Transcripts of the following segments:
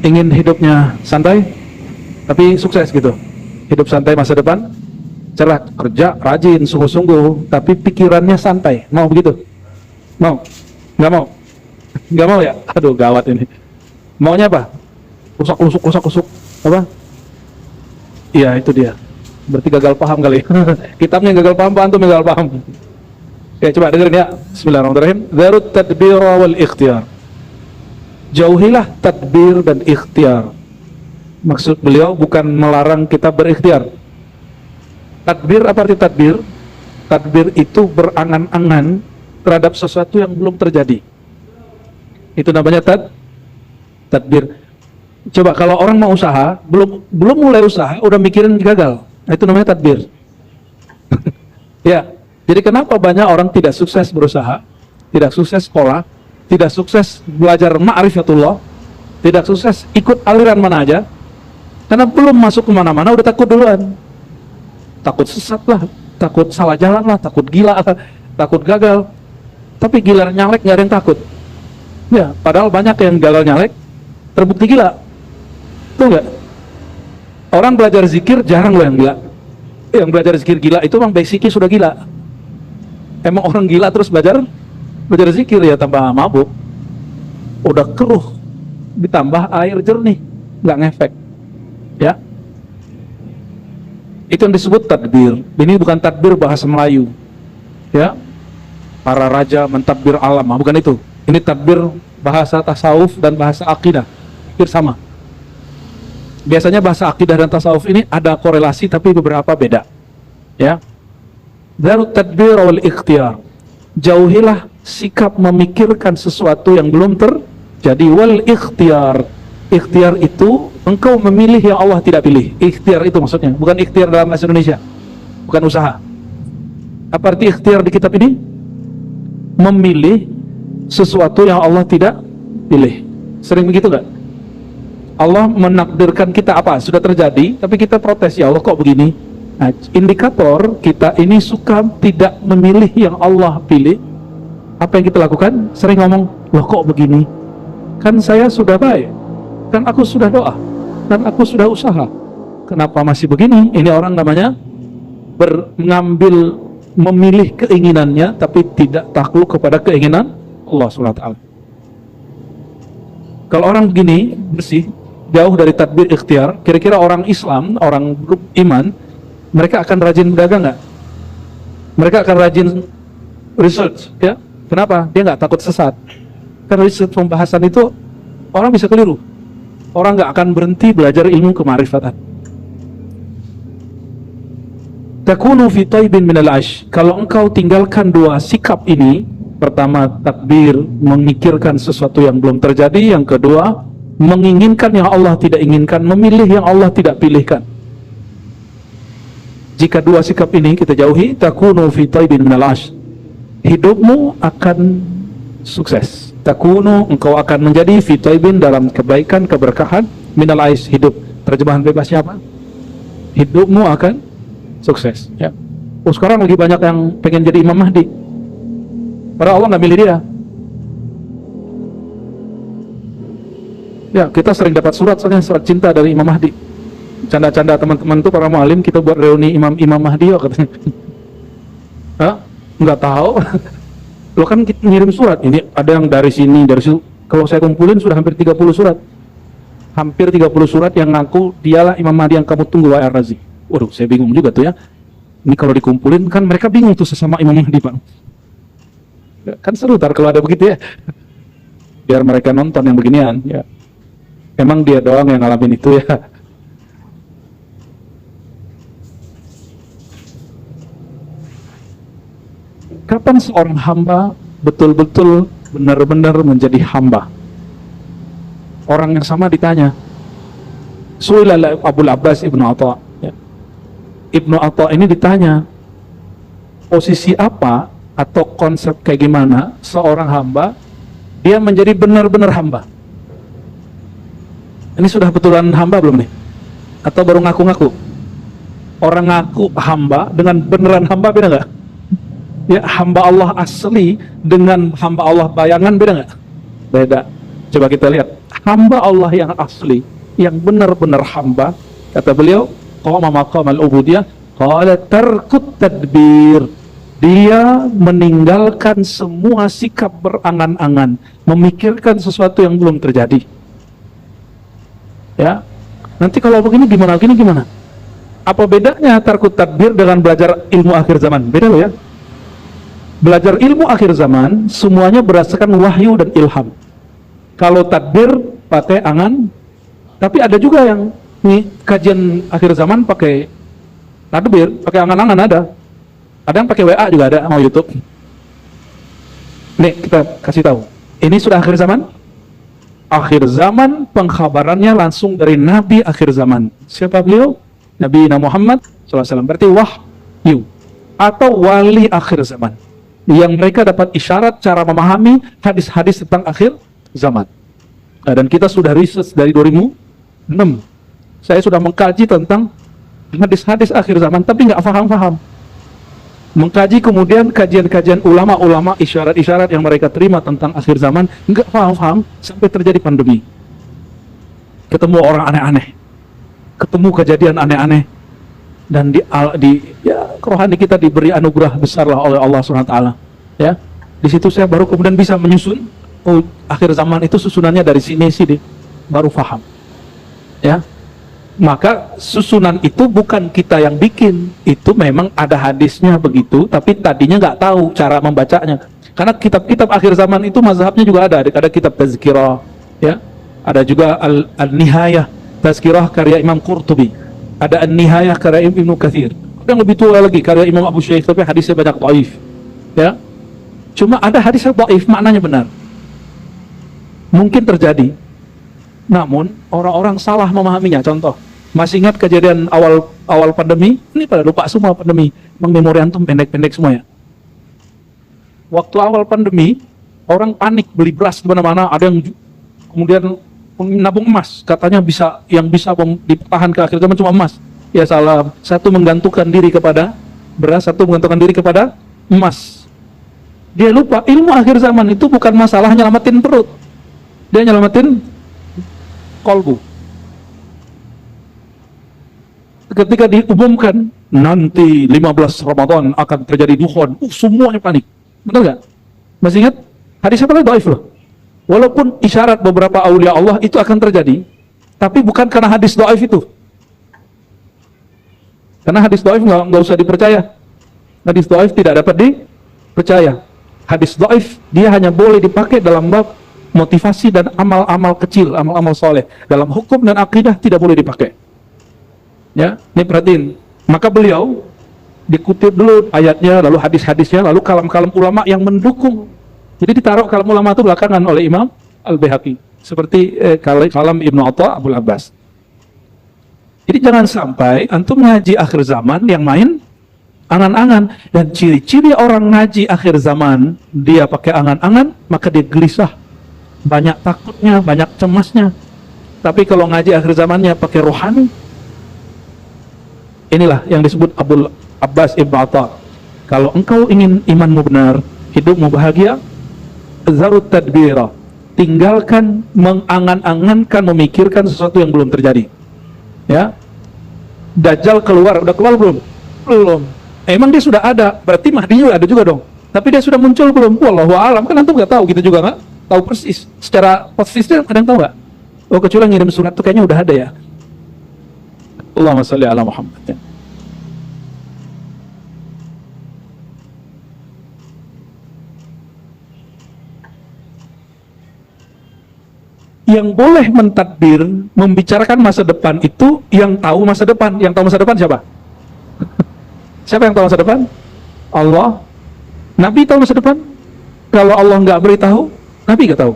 ingin hidupnya santai tapi sukses gitu, hidup santai masa depan, cerah, kerja rajin sungguh-sungguh tapi pikirannya santai, mau begitu? Mau? Nggak mau? Nggak mau ya? Aduh gawat ini. Maunya apa? Rusak-rusuk apa? Iya itu dia, berarti gagal paham kali. Kitabnya gagal paham, antum gagal paham. Ya coba dengerin ya. Bismillahirrahmanirrahim. Darut tadbir wal ikhtiar. Jauhilah tadbir dan ikhtiar. Maksud beliau bukan melarang kita berikhtiar. Tadbir, apa arti tadbir? Tadbir itu berangan-angan terhadap sesuatu yang belum terjadi. Itu namanya tadbir. Coba kalau orang mau usaha, belum mulai usaha udah mikirin gagal. Nah, itu namanya tadbir. Ya. Jadi kenapa banyak orang tidak sukses berusaha, tidak sukses sekolah, tidak sukses belajar ma'rifatullah, tidak sukses ikut aliran mana aja? Karena belum masuk kemana-mana udah takut duluan. Takut sesat lah, takut salah jalan lah, takut gila lah, takut gagal. Tapi gila nyalek nggak ada yang takut. Ya, padahal banyak yang gagal nyalek terbukti gila. Tuh nggak? Orang belajar zikir jarang loh yang gila. Yang belajar zikir gila itu memang basicnya sudah gila. Emang orang gila terus belajar zikir ya tambah mabuk, udah keruh, ditambah air jernih, nggak ngefek, ya. Itu yang disebut tadbir. Ini bukan tadbir bahasa Melayu, ya. Para raja mentadbir alam, bukan itu. Ini tadbir bahasa tasawuf dan bahasa akidah, hampir sama. Biasanya bahasa akidah dan tasawuf ini ada korelasi tapi beberapa beda, ya. Darut tadbir wal ikhtiar. Jauhilah sikap memikirkan sesuatu yang belum terjadi. Wal ikhtiar. Ikhtiar itu engkau memilih yang Allah tidak pilih. Ikhtiar itu maksudnya, bukan ikhtiar dalam bahasa Indonesia, bukan usaha. Apa arti ikhtiar di kitab ini? Memilih sesuatu yang Allah tidak pilih. Sering begitu nggak? Allah menakdirkan kita apa? Sudah terjadi, tapi kita protes, ya Allah kok begini? Nah, indikator kita ini suka tidak memilih yang Allah pilih. Apa yang kita lakukan? Sering ngomong, loh kok begini? Kan saya sudah baik, kan aku sudah doa, kan aku sudah usaha, kenapa masih begini? Ini orang namanya mengambil, memilih keinginannya tapi tidak takluk kepada keinginan Allah SWT. Kalau orang begini bersih, jauh dari tadbir ikhtiar, kira-kira orang Islam, orang grup iman, mereka akan rajin berdagang nggak? Mereka akan rajin research, ya? Kenapa? Dia nggak takut sesat. Karena research pembahasan itu orang bisa keliru. Orang nggak akan berhenti belajar ilmu kemarifatan. Takunu fi taibin minal aish. Kalau engkau tinggalkan dua sikap ini, pertama takbir, memikirkan sesuatu yang belum terjadi. Yang kedua, menginginkan yang Allah tidak inginkan, memilih yang Allah tidak pilihkan. Jika dua sikap ini kita jauhi, takunu fi taibin minal aish. Hidupmu akan sukses. Takunu, engkau akan menjadi fi taibin, dalam kebaikan, keberkahan, minal aish, hidup. Terjemahan bebasnya apa? Hidupmu akan sukses, ya. Oh, sekarang lagi banyak yang pengen jadi Imam Mahdi, padahal Allah nggak milih dia. Ya, kita sering dapat surat, soalnya surat cinta dari Imam Mahdi. Canda-canda teman-teman tuh para mualim, kita buat reuni Imam Mahdi, oh, katanya. Hah? Nggak tahu. Lo kan ngirim surat, ini ada yang dari sini, dari situ. Kalau saya kumpulin sudah hampir 30 surat. Hampir 30 surat yang ngaku dialah Imam Mahdi yang kamu tunggu, wahai Ar-Razi. Waduh, saya bingung juga tuh ya. Ini kalau dikumpulin kan mereka bingung tuh sesama Imam Mahdi, Pak. Kan seru tar kalau ada begitu ya. Biar mereka nonton yang beginian, ya. Emang dia doang yang ngalamin itu ya. Kapan seorang hamba betul-betul benar-benar menjadi hamba? Orang yang sama ditanya. Su'ila Abul Abbas Ibnu Atha, ya. Ibnu Atha ini ditanya, posisi apa atau konsep kayak gimana seorang hamba dia menjadi benar-benar hamba? Ini sudah betulan hamba belum nih? Atau baru ngaku-ngaku? Orang ngaku hamba dengan beneran hamba beda nggak? Ya, hamba Allah asli dengan hamba Allah bayangan beda nggak? Beda. Coba kita lihat hamba Allah yang asli, yang benar-benar hamba, kata beliau, qama maqamal ubudiyah, qala tarkut tadbir. Dia meninggalkan semua sikap berangan-angan, memikirkan sesuatu yang belum terjadi. Ya, nanti kalau begini gimana, gini gimana? Apa bedanya tarkut tadbir dengan belajar ilmu akhir zaman? Beda loh ya. Belajar ilmu akhir zaman semuanya berdasarkan wahyu dan ilham. Kalau tadbir pakai angan, tapi ada juga yang nih kajian akhir zaman pakai tadbir, pakai angan-angan ada. Ada yang pakai WA juga ada, mau YouTube. Nih kita kasih tahu. Ini sudah akhir zaman. Akhir zaman pengkhabarannya langsung dari Nabi akhir zaman. Siapa beliau? Nabi Muhammad SAW. Berarti wahyu atau wali akhir zaman. Yang mereka dapat isyarat cara memahami hadis-hadis tentang akhir zaman. Nah, dan kita sudah riset dari 2006. Saya sudah mengkaji tentang hadis-hadis akhir zaman, tapi nggak paham-paham. Mengkaji kemudian kajian-kajian ulama-ulama, isyarat-isyarat yang mereka terima tentang akhir zaman, nggak paham-paham sampai terjadi pandemi. Ketemu orang aneh-aneh, ketemu kejadian aneh-aneh, dan rohani kita diberi anugerah besar lah oleh Allah SWT. Ya, di situ saya baru kemudian bisa menyusun. Oh, akhir zaman itu susunannya dari sini, baru paham. Ya. Maka susunan itu bukan kita yang bikin, itu memang ada hadisnya begitu, tapi tadinya nggak tahu cara membacanya. Karena kitab-kitab akhir zaman itu mazhabnya juga ada kitab tazkirah, ya, ada juga al-nihayah tazkirah karya Imam Qurtubi, ada an-nihayah karya Ibnu Katsir, ada yang lebih tua lagi karya Imam Abu Syaikh, tapi hadisnya banyak dhaif, ya. Cuma ada hadis yang dhaif maknanya benar, mungkin terjadi. Namun orang-orang salah memahaminya. Contoh, masih ingat kejadian awal pandemi? Ini pada lupa semua pandemi. Memori antum pendek-pendek semua ya. Waktu awal pandemi, orang panik beli beras di mana-mana. Ada yang kemudian menabung emas. Katanya yang bisa ditahan ke akhir zaman cuma emas. Ya salah. Satu menggantungkan diri kepada beras, satu menggantungkan diri kepada emas. Dia lupa ilmu akhir zaman itu bukan masalah nyelamatin perut. Dia nyelamatin kolbu. Ketika diumumkan nanti 15 Ramadan akan terjadi dukhon, semuanya panik. Benar nggak? Masih ingat? Hadisnya paling dhaif loh. Walaupun isyarat beberapa aulia Allah itu akan terjadi, tapi bukan karena hadis dhaif itu. Karena hadis dhaif nggak usah dipercaya. Hadis dhaif tidak dapat dipercaya. Hadis dhaif dia hanya boleh dipakai dalam bab motivasi dan amal-amal kecil, amal-amal soleh. Dalam hukum dan akidah tidak boleh dipakai. Ya, ini perhatiin. Maka beliau dikutip dulu ayatnya, lalu hadis-hadisnya, lalu kalam-kalam ulama yang mendukung. Jadi ditaruh kalam ulama itu belakangan oleh Imam Al-Baihaqi. Seperti kalam Ibnu Atha Abul Abbas. Jadi jangan sampai antum ngaji akhir zaman yang main angan-angan. Dan ciri-ciri orang ngaji akhir zaman, dia pakai angan-angan, maka dia gelisah. Banyak takutnya, banyak cemasnya. Tapi kalau ngaji akhir zamannya pakai rohani, inilah yang disebut Abul Abbas Ibn Atta. Kalau engkau ingin imanmu benar, hidupmu bahagia, zarut tadbira, tinggalkan mengangan-angankan, memikirkan sesuatu yang belum terjadi. Ya, Dajjal keluar, udah keluar belum? Belum. Emang dia sudah ada, berarti Mahdinya ada juga dong. Tapi dia sudah muncul belum? Wallahu a'lam, kan antum nggak tahu, kita juga nggak tahu persis. Secara posisi ada yang tahu nggak? Oh, kecuali ngirim surat tuh kayaknya udah ada ya. Allahumma sholli ala Muhammad. Ya. Yang boleh mentadbir, membicarakan masa depan itu yang tahu masa depan. Yang tahu masa depan siapa? Siapa yang tahu masa depan? Allah. Nabi tahu masa depan? Kalau Allah nggak beritahu, Nabi nggak tahu.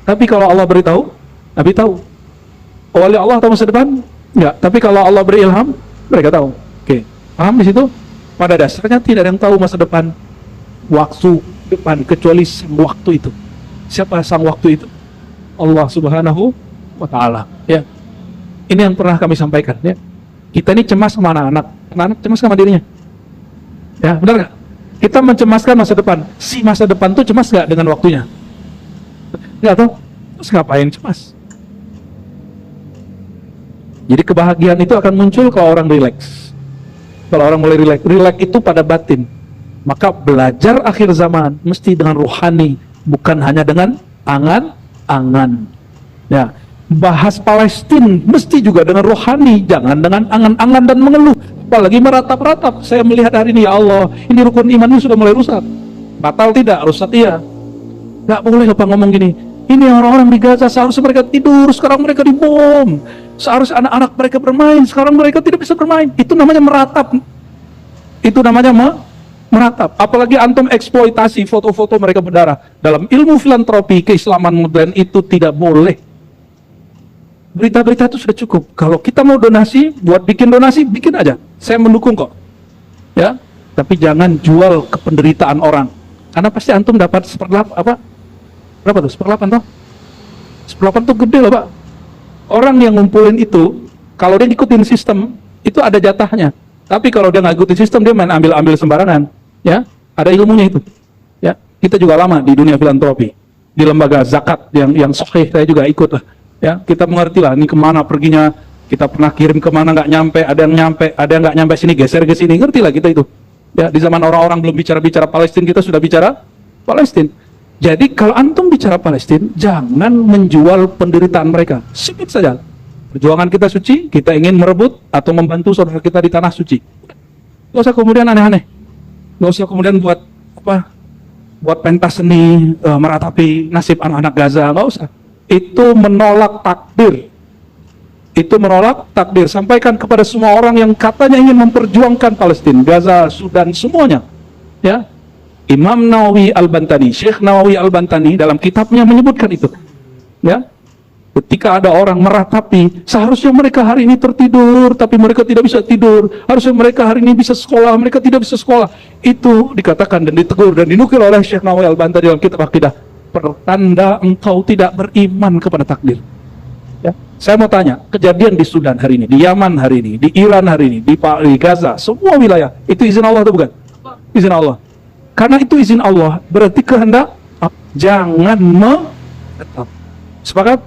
Tapi kalau Allah beritahu, Nabi tahu. Oleh Allah tahu masa depan? Enggak. Tapi kalau Allah beri ilham, mereka tahu. Oke. Paham di situ? Pada dasarnya tidak ada yang tahu masa depan, waktu depan, kecuali sang waktu itu. Siapa sang waktu itu? Allah Subhanahu wa Ta'ala. Ya. Ini yang pernah kami sampaikan. Ya. Kita ini cemas sama anak-anak. Anak-anak cemas sama dirinya. Ya, benar nggak? Kita mencemaskan masa depan. Si masa depan tuh cemas nggak dengan waktunya? Nggak tahu. Terus ngapain cemas? Jadi kebahagiaan itu akan muncul kalau orang rileks. Kalau orang mulai rileks, rileks itu pada batin. Maka belajar akhir zaman mesti dengan rohani, bukan hanya dengan angan-angan. Ya, bahas Palestina mesti juga dengan rohani, jangan dengan angan-angan dan mengeluh. Apalagi meratap-ratap. Saya melihat hari ini, ya Allah, ini rukun iman ini sudah mulai rusak. Batal tidak? Rusak iya. Gak boleh Bapak ngomong gini. Ini orang-orang di Gaza seharusnya mereka tidur, sekarang mereka dibom. Seharusnya anak-anak mereka bermain, sekarang mereka tidak bisa bermain. Itu namanya meratap. Itu namanya meratap. Apalagi antum eksploitasi foto-foto mereka berdarah. Dalam ilmu filantropi, keislaman modern itu tidak boleh. Berita-berita itu sudah cukup. Kalau kita mau donasi, buat bikin donasi, bikin aja. Saya mendukung kok. Ya, tapi jangan jual kependeritaan orang. Karena pasti antum dapat seperlap apa? Berapa tuh? Seperlapan toh? Seperlapan tuh gede loh Pak. Orang yang ngumpulin itu, kalau dia ikutin sistem, itu ada jatahnya. Tapi kalau dia nggak ikutin sistem, dia main ambil-ambil sembarangan. Ya, ada ilmunya itu. Ya, kita juga lama di dunia filantropi, di lembaga zakat yang sahih saya juga ikut lah. Ya, kita mengerti lah ini kemana perginya. Kita pernah kirim kemana nggak nyampe, ada yang nyampe, ada yang nggak nyampe sini, geser ke sini. Ngerti lah kita itu. Ya, di zaman orang-orang belum bicara Palestina, kita sudah bicara Palestina. Jadi kalau antum bicara Palestina, jangan menjual penderitaan mereka. Sedikit saja. Perjuangan kita suci, kita ingin merebut atau membantu saudara kita di tanah suci. Gak usah kemudian aneh-aneh. Gak usah kemudian buat pentas seni, meratapi nasib anak-anak Gaza. Gak usah. Itu menolak takdir. Itu menolak takdir. Sampaikan kepada semua orang yang katanya ingin memperjuangkan Palestina, Gaza, Sudan, semuanya. Ya. Imam Nawawi Al-Bantani, Syekh Nawawi Al-Bantani dalam kitabnya menyebutkan itu. Ya. Ketika ada orang meratapi, seharusnya mereka hari ini tertidur, tapi mereka tidak bisa tidur. Harusnya mereka hari ini bisa sekolah, mereka tidak bisa sekolah. Itu dikatakan dan ditegur dan dinukil oleh Syekh Nawawi Al-Bantani dalam kitab Aqidah. Pertanda engkau tidak beriman kepada takdir. Ya. Saya mau tanya, kejadian di Sudan hari ini, di Yaman hari ini, di Iran hari ini, di Gaza, semua wilayah, itu izin Allah atau bukan? Izin Allah. Karena itu izin Allah, berarti kehendak jangan menetap. Sepakat?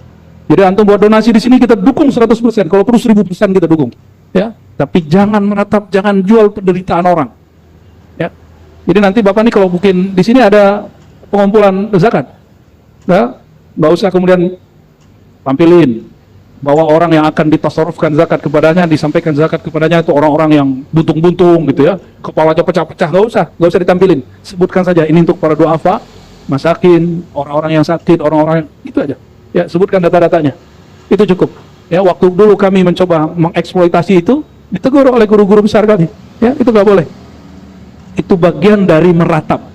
Jadi antum buat donasi di sini kita dukung 100%, kalau perlu 1000% kita dukung. Ya, tapi jangan menetap, jangan jual penderitaan orang. Ya. Jadi nanti Bapak nih kalau mungkin di sini ada pengumpulan zakat. Ya, nggak usah kemudian tampilin bahwa orang yang akan ditasarrufkan zakat kepadanya, disampaikan zakat kepadanya itu orang-orang yang buntung-buntung gitu ya, kepalanya pecah-pecah. Nggak usah ditampilin. Sebutkan saja ini untuk para duafa, masakin, orang-orang yang sakit, orang-orang yang itu aja. Ya, sebutkan data-datanya. Itu cukup. Ya, waktu dulu kami mencoba mengeksploitasi itu, ditegur oleh guru-guru besar kami. Ya, itu nggak boleh. Itu bagian dari meratap.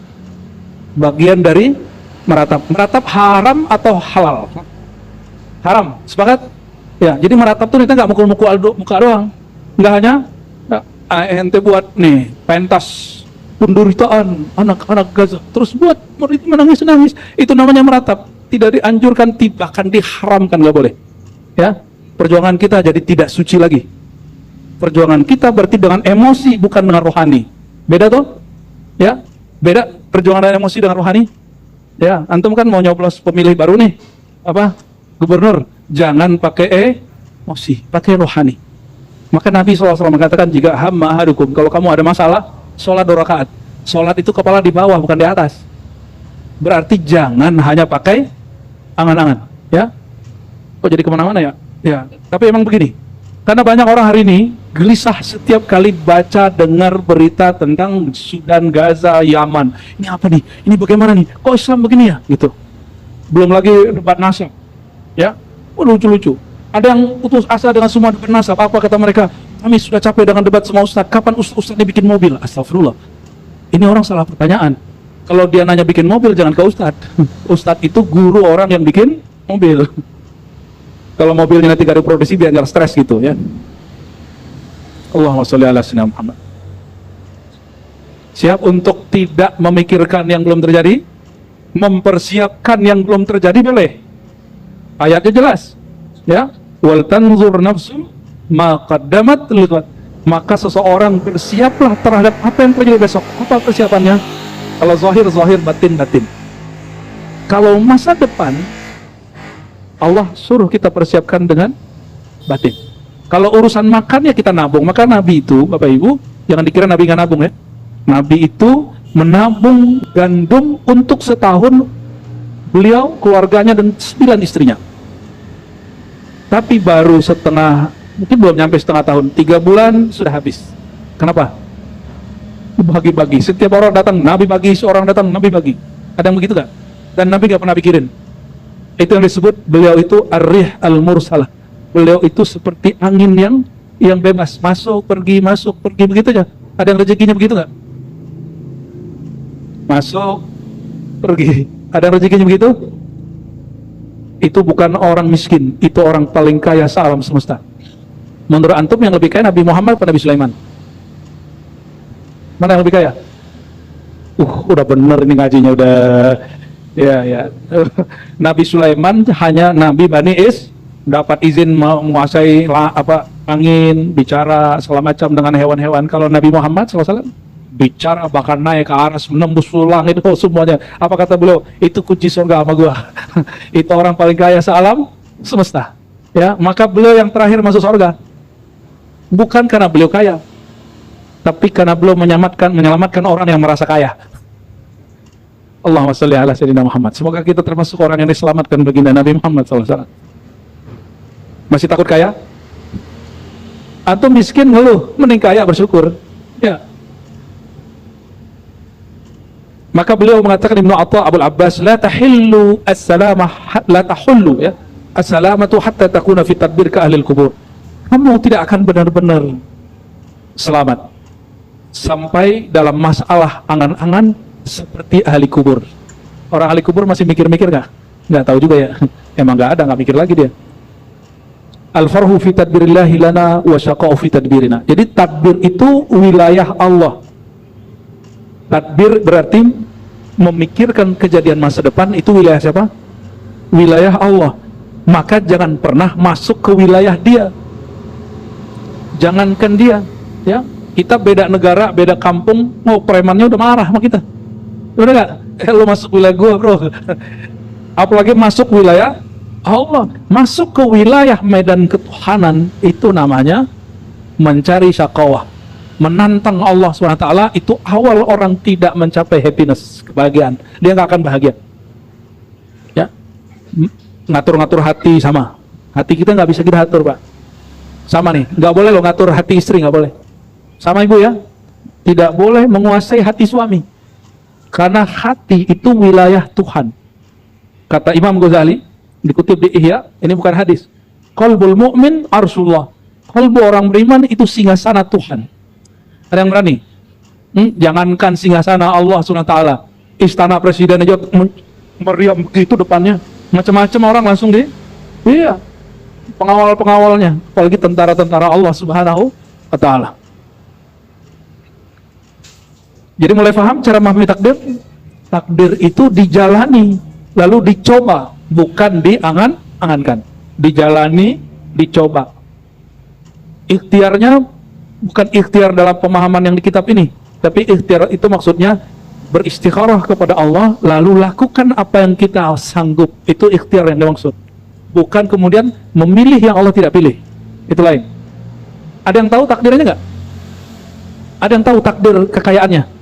Bagian dari meratap. Meratap haram atau halal? Haram. Sepakat? Ya, jadi meratap tuh kita nggak mukul-mukul muka doang, nggak hanya ente buat nih pentas penderitaan anak-anak Gaza, terus buat menangis-nangis, itu namanya meratap. Tidak dianjurkan, bahkan diharamkan, nggak boleh. Ya, perjuangan kita jadi tidak suci lagi. Perjuangan kita berarti dengan emosi, bukan dengan rohani. Beda tuh? Ya, beda perjuangan dengan emosi dengan rohani. Ya, antum kan mau nyoblos pemilih baru nih, apa? Gubernur, jangan pakai emosi, pakai rohani. Maka Nabi SAW mengatakan, jika hamma ahadukum, kalau kamu ada masalah, sholat 2 rakaat. Sholat itu kepala di bawah, bukan di atas. Berarti jangan hanya pakai angan-angan. Ya, kok jadi kemana-mana ya? Ya, tapi emang begini. Karena banyak orang hari ini gelisah setiap kali baca, dengar berita tentang Sudan, Gaza, Yaman. Ini apa nih? Ini bagaimana nih? Kok Islam begini ya? Gitu. Belum lagi debat nasab. Ya, lucu-lucu. Ada yang putus asa dengan semua debat nasab. Apa kata mereka? Kami sudah capek dengan debat semua ustadz. Kapan ustadz ini bikin mobil? Astagfirullah. Ini orang salah pertanyaan. Kalau dia nanya bikin mobil, jangan ke ustadz. Ustadz itu guru orang yang bikin mobil. Kalau mobilnya nanti gak reproduksi, biar nggak stres gitu ya. Allahumma sholli ala sayyidina Muhammad. Siap untuk tidak memikirkan yang belum terjadi, mempersiapkan yang belum terjadi boleh. Ayatnya jelas, ya. Wal tanzur nafsum ma qaddamat lighad. Maka seseorang bersiaplah terhadap apa yang terjadi besok. Apa persiapannya? Kalau zahir, batin. Kalau masa depan, Allah suruh kita persiapkan dengan batin. Kalau urusan makan ya kita nabung. Maka Nabi itu, Bapak Ibu, jangan dikira Nabi nggak nabung ya. Nabi itu menabung gandum untuk setahun beliau, keluarganya, dan 9 istrinya. Tapi baru setengah, mungkin belum nyampe setengah tahun, 3 bulan sudah habis. Kenapa? Bagi-bagi. Setiap orang datang, Nabi bagi. Seorang datang, Nabi bagi. Ada yang begitu gak? Dan Nabi gak pernah pikirin. Itu yang disebut beliau itu ar-rih al-mursalah. Beliau itu seperti angin yang bebas, masuk pergi begitu aja. Ada yang rezekinya begitu nggak? Masuk pergi. Ada yang rezekinya begitu? Itu bukan orang miskin, itu orang paling kaya se-alam semesta. Menurut antum yang lebih kaya Nabi Muhammad atau Nabi Sulaiman? Mana yang lebih kaya? Udah bener ini ngajinya udah. Ya. Nabi Sulaiman hanya Nabi Bani dapat izin menguasai angin, bicara segala macam dengan hewan-hewan. Kalau Nabi Muhammad SAW bicara bahkan naik ke aras, menembus langit, semuanya. Apa kata beliau? Itu kunci surga sama gua. Itu orang paling kaya se-alam semesta. Ya, maka beliau yang terakhir masuk surga. Bukan karena beliau kaya, tapi karena beliau menyelamatkan orang yang merasa kaya. Allahumma shalli ala sayyidina Muhammad. Semoga kita termasuk orang yang diselamatkan baginda Nabi Muhammad SAW. Masih takut kaya? Atau miskin ngeluh, mending kaya bersyukur. Ya. Maka beliau mengatakan, Ibnu Atha Abul Abbas, la tahillu as-salamah, la tahullu ya. As-salamatu hatta takuna fi tadbir ka ahli al-kubur. Kamu tidak akan benar-benar selamat sampai dalam masalah angan-angan seperti ahli kubur. Orang ahli kubur masih mikir-mikir nggak? Nggak tahu juga ya. Emang nggak ada, nggak mikir lagi dia. Al-farhu fi tadbirillahi lana wa syaqa'u fi tadbirina. Jadi tadbir itu wilayah Allah. Tadbir berarti memikirkan kejadian masa depan, itu wilayah siapa? Wilayah Allah. Maka jangan pernah masuk ke wilayah dia. Jangankan dia, ya. Kita beda negara, beda kampung, premannya udah marah sama kita. Udah gak? Lu masuk wilayah gua, bro. Apalagi masuk wilayah Allah. Masuk ke wilayah medan ketuhanan, itu namanya mencari syakawah, menantang Allah SWT. Itu awal orang tidak mencapai happiness, kebahagiaan. Dia nggak akan bahagia. Ya, ngatur-ngatur hati sama. Hati kita nggak bisa kita atur, Pak. Sama nih, nggak boleh lo ngatur hati istri, nggak boleh. Sama ibu ya, tidak boleh menguasai hati suami. Karena hati itu wilayah Tuhan. Kata Imam Ghazali, dikutip di Ihya, ini bukan hadis. Qalbul mu'min arsullah. Qalbu orang beriman itu singgasana Tuhan. Ada yang berani? Jangankan singgasana Allah SWT, istana presiden aja meriam begitu depannya, macam-macam orang langsung iya, pengawal-pengawalnya, apalagi tentara-tentara Allah Subhanahu wa Ta'ala. Jadi mulai paham cara memahami takdir? Takdir itu dijalani, lalu dicoba, bukan diangan-angankan. Dijalani, dicoba. Ikhtiarnya bukan ikhtiar dalam pemahaman yang di kitab ini, tapi ikhtiar itu maksudnya beristikharah kepada Allah, lalu lakukan apa yang kita sanggup. Itu ikhtiar yang dimaksud. Bukan kemudian memilih yang Allah tidak pilih. Itu lain. Ada yang tahu takdirnya nggak? Ada yang tahu takdir kekayaannya?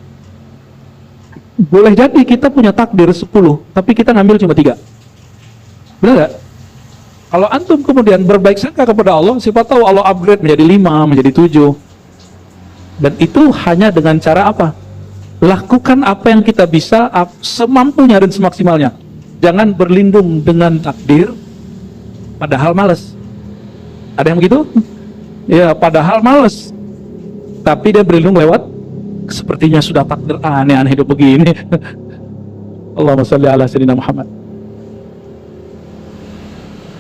Boleh jadi kita punya takdir 10, tapi kita ngambil cuma 3. Benar nggak? Kalau antum kemudian berbaik sangka kepada Allah, siapa tahu Allah upgrade menjadi 5, menjadi 7. Dan itu hanya dengan cara apa? Lakukan apa yang kita bisa semampunya dan semaksimalnya. Jangan berlindung dengan takdir padahal malas. Ada yang begitu? Ya, padahal malas, tapi dia berlindung lewat sepertinya sudah takdir aneh-aneh hidup begini. Allahumma shalli ala sayyidina Muhammad.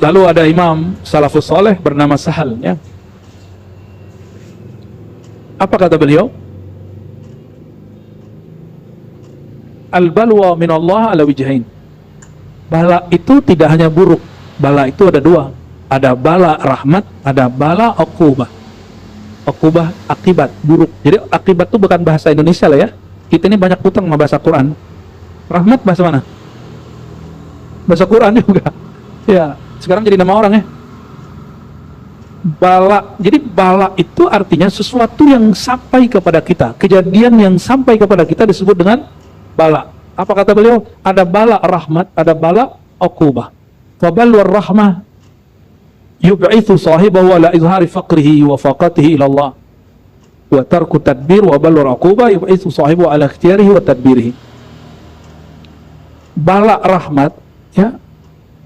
Lalu ada imam salafus saleh bernama Sahal, ya. Apa kata beliau? Al-balwa min Allah ala wijhain. Bala itu tidak hanya buruk. Bala itu ada 2. Ada bala rahmat, ada bala uqubah. Uqubah akibat buruk. Jadi akibat itu bukan bahasa Indonesia lah ya. Kita ini banyak utang sama bahasa Quran. Rahmat bahasa mana? Bahasa Quran juga. Ya, sekarang jadi nama orang ya. Bala. Jadi bala itu artinya sesuatu yang sampai kepada kita. Kejadian yang sampai kepada kita disebut dengan bala. Apa kata beliau? Ada bala rahmat, ada bala uqubah. Fabalur rahmah yub'ithu sahibahu ala izhari faqrihi wa faqatihi ila Allah. Wa tarku tadbir wa balur uqubah yub'ithu sahibahu ala ikhtiyarihi wa tadbirihi. Bala rahmat, ya,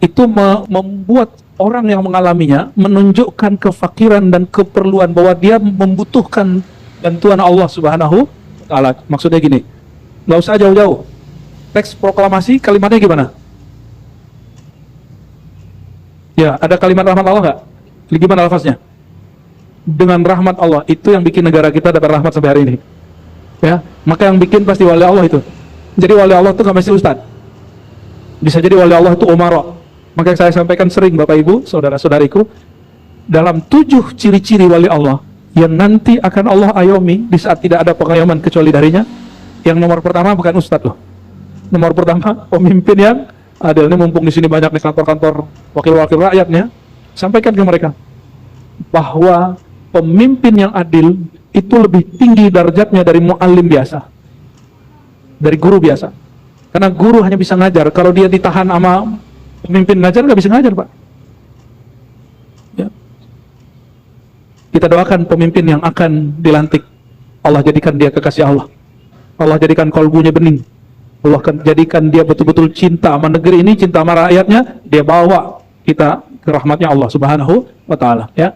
itu membuat orang yang mengalaminya menunjukkan kefakiran dan keperluan bahwa dia membutuhkan bantuan Allah Subhanahu wa Ta'ala. Maksudnya gini, nggak usah jauh-jauh. Teks proklamasi kalimatnya gimana? Ya, ada kalimat rahmat Allah nggak? Gimana lafaznya? Dengan rahmat Allah. Itu yang bikin negara kita dapat rahmat sampai hari ini. Ya, maka yang bikin pasti wali Allah itu. Jadi wali Allah itu nggak mesti ustadz. Bisa jadi wali Allah itu umara. Maka saya sampaikan sering Bapak Ibu, saudara-saudariku, dalam 7 ciri-ciri wali Allah yang nanti akan Allah ayomi di saat tidak ada pengayoman kecuali darinya. Yang nomor pertama bukan ustadz loh. Nomor pertama pemimpin yang adil. Ini mumpung di sini banyak di kantor-kantor wakil-wakil rakyatnya, sampaikan ke mereka bahwa pemimpin yang adil itu lebih tinggi derajatnya dari muallim biasa, dari guru biasa. Karena guru hanya bisa ngajar, kalau dia ditahan sama pemimpin ngajar nggak bisa ngajar, Pak. Ya. Kita doakan pemimpin yang akan dilantik, Allah jadikan dia kekasih Allah. Allah jadikan kolbunya bening. Allah akan jadikan dia betul-betul cinta sama negeri ini, cinta sama rakyatnya. Dia bawa kita ke rahmatnya Allah Subhanahu wa Ta'ala. Ya.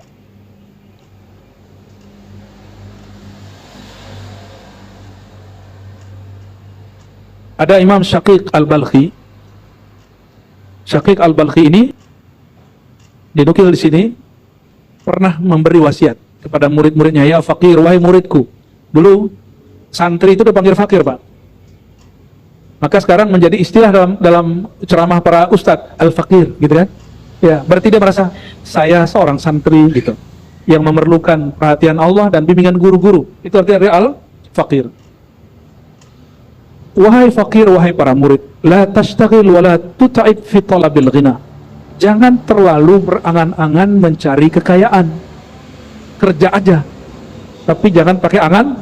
Ada Imam Syaqiq Al-Balkhi. Syaqiq Al-Balkhi ini dinukil di sini pernah memberi wasiat kepada murid-muridnya, ya fakir, wahai muridku. Dulu santri itu dipanggil fakir, Pak. Maka sekarang menjadi istilah dalam ceramah para ustadz, al-fakir, gitu kan? Ya, berarti dia merasa saya seorang santri gitu, yang memerlukan perhatian Allah dan bimbingan guru-guru. Itu artinya dia al-fakir. Wahai fakir, wahai para murid, la tashtagil wa la tuta'ib fi talabil ghina. Jangan terlalu berangan-angan mencari kekayaan. Kerja aja. Tapi jangan pakai angan,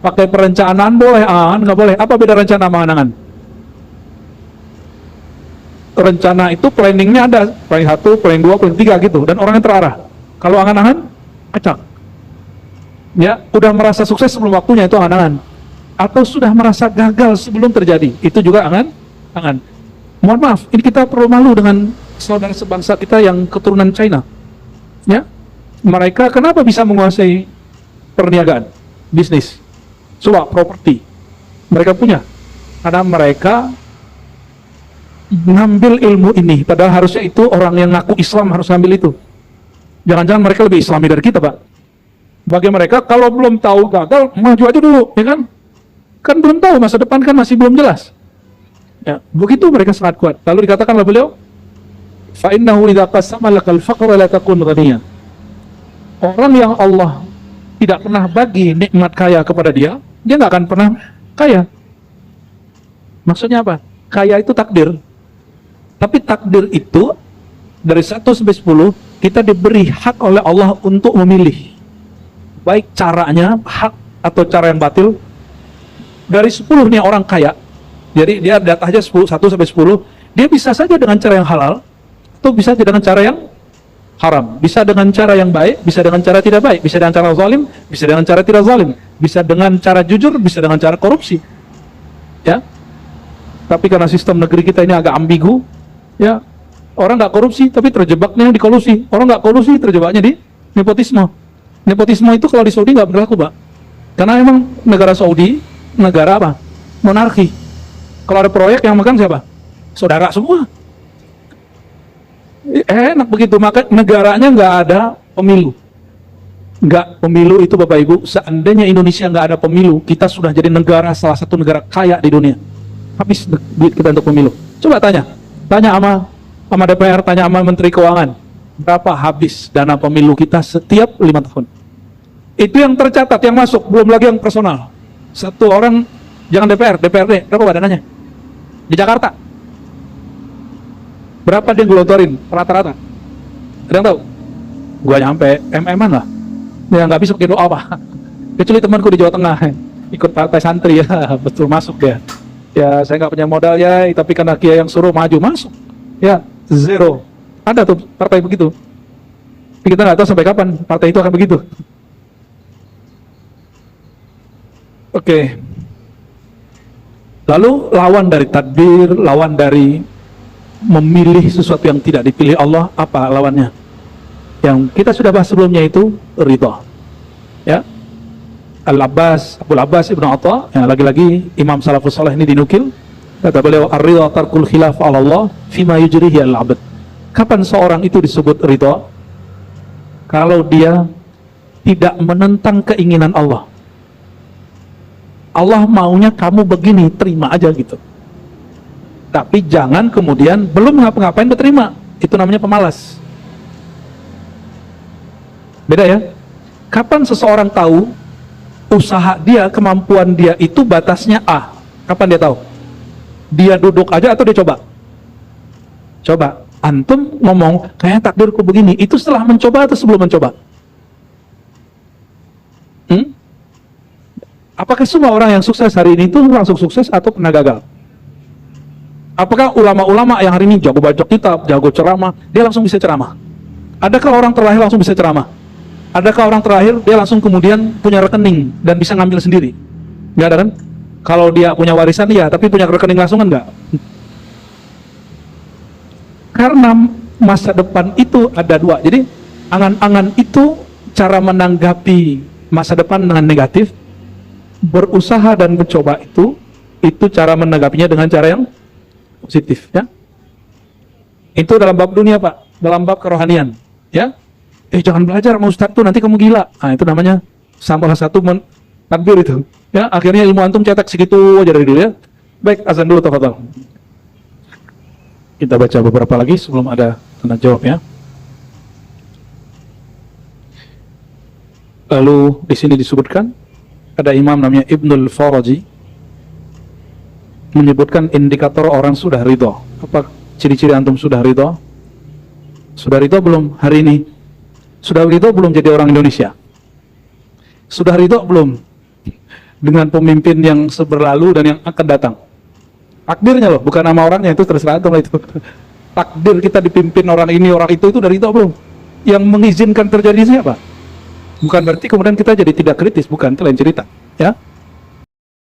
pakai perencanaan boleh, angan nggak boleh. Apa beda rencana sama angan? Rencana itu planningnya ada, planning 1, planning 2, planning 3 gitu, dan orangnya terarah. Kalau angan-angan, acak. Ya, udah merasa sukses sebelum waktunya, itu angan-angan. Atau sudah merasa gagal sebelum terjadi, itu juga angan. Mohon maaf, ini kita perlu malu dengan saudara sebangsa kita yang keturunan China. Ya, mereka kenapa bisa menguasai perniagaan, bisnis, coba properti, mereka punya, karena mereka ngambil ilmu ini. Padahal harusnya itu orang yang ngaku Islam harus ngambil itu. Jangan-jangan mereka lebih Islami dari kita, Pak. Bagi mereka, kalau belum tahu gagal, maju aja dulu, ya kan? Kan belum tahu, masa depan kan masih belum jelas. Ya, begitu mereka sangat kuat. Lalu dikatakan oleh beliau, فَإِنَّهُ إِذَا قَسَّمَ لَكَ الْفَقْرَ لَا تَكُنْ غَنِيًّا. Orang yang Allah tidak pernah bagi nikmat kaya kepada dia nggak akan pernah kaya. Maksudnya apa? Kaya itu takdir. Tapi takdir itu dari 1 sampai 10 kita diberi hak oleh Allah untuk memilih. Baik caranya hak atau cara yang batil. Dari 10 nih orang kaya, jadi dia data aja 1 sampai 10, dia bisa saja dengan cara yang halal, atau bisa saja dengan cara yang haram, bisa dengan cara yang baik, bisa dengan cara tidak baik, bisa dengan cara zalim, bisa dengan cara tidak zalim, bisa dengan cara jujur, bisa dengan cara korupsi. Ya. Tapi karena sistem negeri kita ini agak ambigu, ya, orang nggak korupsi tapi terjebaknya di kolusi, orang nggak kolusi terjebaknya di nepotisme. Nepotisme itu kalau di Saudi nggak berlaku, Pak, karena emang negara Saudi negara apa? Monarki. Kalau ada proyek yang megang siapa? Saudara semua. Enak begitu, maka negaranya nggak ada pemilu. Nggak pemilu itu, Bapak Ibu, seandainya Indonesia nggak ada pemilu, kita sudah jadi negara, salah satu negara kaya di dunia. Habis duit kita untuk pemilu. Coba tanya sama DPR, tanya sama Menteri Keuangan, berapa habis dana pemilu kita setiap 5 tahun. Itu yang tercatat, yang masuk, belum lagi yang personal. Satu orang, jangan DPRD, berapa dananya? Di Jakarta berapa dia ngelotorin rata-rata? Ada yang tahu? gua nyampe MM-an lah. Ya nggak bisa pakai doa, Pak. Kecuali temanku di Jawa Tengah ikut partai santri ya, betul masuk dia. Ya saya nggak punya modal ya, tapi karena Kiai yang suruh maju masuk. Ya zero. Ada tuh partai begitu. Tapi kita nggak tahu sampai kapan partai itu akan begitu. Oke. Lalu lawan dari tadbir, lawan dari memilih sesuatu yang tidak dipilih Allah, apa lawannya? Yang kita sudah bahas sebelumnya itu ridha. Ya. Al-Abbas, Abul Abbas Ibnu Atha, yang lagi-lagi Imam Salafus Saleh ini dinukil, kata beliau, ar-ridha tarkul khilaf 'ala Allah fima yujrihi al-'abd. Kapan seorang itu disebut ridha? Kalau dia tidak menentang keinginan Allah. Allah maunya kamu begini, terima aja gitu. Tapi jangan kemudian belum ngapa-ngapain berterima. Itu namanya pemalas. Beda ya. Kapan seseorang tahu usaha dia, kemampuan dia itu batasnya A? Kapan dia tahu? Dia duduk aja atau dia coba? Coba. Antum ngomong, kayak takdirku begini. Itu setelah mencoba atau sebelum mencoba? Apakah semua orang yang sukses hari ini itu langsung sukses atau pernah gagal? Apakah ulama-ulama yang hari ini jago baca kitab, jago ceramah, dia langsung bisa ceramah? Adakah orang terakhir langsung bisa ceramah? Adakah orang terakhir dia langsung kemudian punya rekening dan bisa ngambil sendiri? Nggak ada kan? Kalau dia punya warisan ya, tapi punya rekening langsung kan nggak? Karena masa depan itu ada dua. Jadi angan-angan itu cara menanggapi masa depan dengan negatif. Berusaha dan mencoba itu cara menanggapinya dengan cara yang positif, ya. Itu dalam bab dunia, Pak, dalam bab kerohanian, ya. Jangan belajar sama Ustadz tuh, nanti kamu gila. Nah, itu namanya salah satu tadbir itu, ya. Akhirnya ilmu antum cetak segitu aja dari dulu, ya. Baik, azan dulu, tafadhol. Kita baca beberapa lagi sebelum ada tanda jawab, ya. Lalu di sini disebutkan ada imam namanya Ibnul Faraji menyebutkan indikator orang sudah ridho. Apa ciri-ciri antum sudah ridho? Sudah ridho belum hari ini? Sudah ridho belum jadi orang Indonesia? Sudah ridho belum dengan pemimpin yang seberlalu dan yang akan datang? Takdirnya loh, bukan nama orangnya, itu terserah antum lah itu. Takdir kita dipimpin orang ini, orang itu udah ridho belum? Yang mengizinkan terjadi siapa? Bukan berarti kemudian kita jadi tidak kritis, bukan, itu lain cerita, ya.